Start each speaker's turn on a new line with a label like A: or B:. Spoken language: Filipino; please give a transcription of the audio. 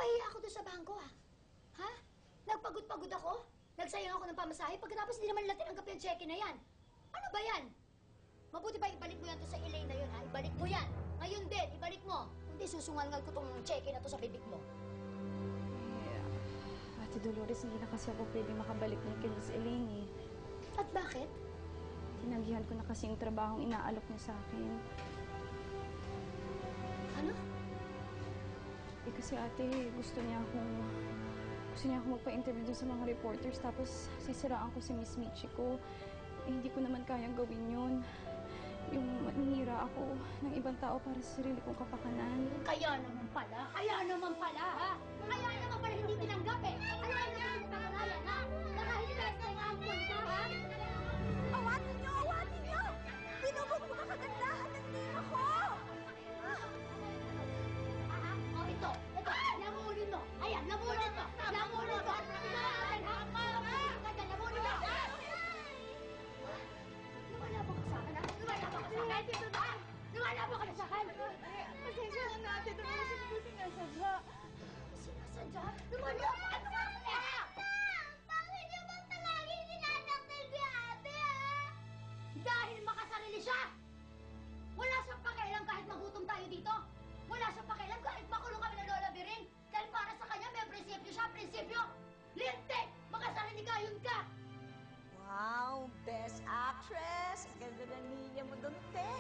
A: Nahiya ako doon sa bangko, ah. Ha? Nagpagod-pagod ako? Nagsayang ako ng pamasahe pagkatapos hindi naman nila tinanggap yung cheque na yan. Ano ba yan? Mabuti ba ibalik mo yan to sa Elaine na yun, ha? Ibalik mo yan. Ngayon din, ibalik mo. Hindi susungal ko tong cheque na to sa bibig mo.
B: Ate Dolores, hindi na kasi ako pwede makabalik ng kay Miss Elaine, eh.
A: At bakit?
B: Tinagihan ko na kasi yung trabahong inaalok niya sa akin.
A: Ano?
B: Eh kasi ate, gusto niya akong magpa-interview dun sa mga reporters tapos sisiraan ko si Miss Michiko. Eh, hindi ko naman kayang gawin yun. Yung manira ako ng ibang tao para sa sarili kong kapakanan.
A: Kaya naman pala, ha? Kaya naman pala hindi tinanggap, eh. Kaya naman yung pagkakayan, ha? Nakahilip na nga ang punta, ha?
C: Awatin niyo! Binubog mo kagandahan ng nina ko!
A: O, ito, lamunin mo. Ayan, lamunin mo. Lamunin mo. Lamunin mo. Lumalaban ka sa akin, ha? Lumalaban ka sa akin. Lumalaban ka na sa akin.
C: Pasensya na natin, Dolores. Hindi ko sinasadya.
A: Sinasadya? Lumalaban ka na!
C: Bakit niyo ba palagi sinasaktan si ate, ah?
A: Dahil makasarili siya! Wala siyang pakialam kahit magutom tayo dito. Wala siyang pakialam kahit makulong kami ng Lola Biring. Dahil para sa kanya may prinsipyo siya, prinsipyo! Lintik! Makasarili ka, yun ka!
C: Wow, best actress! Ang ganda ng linya mo doon, te.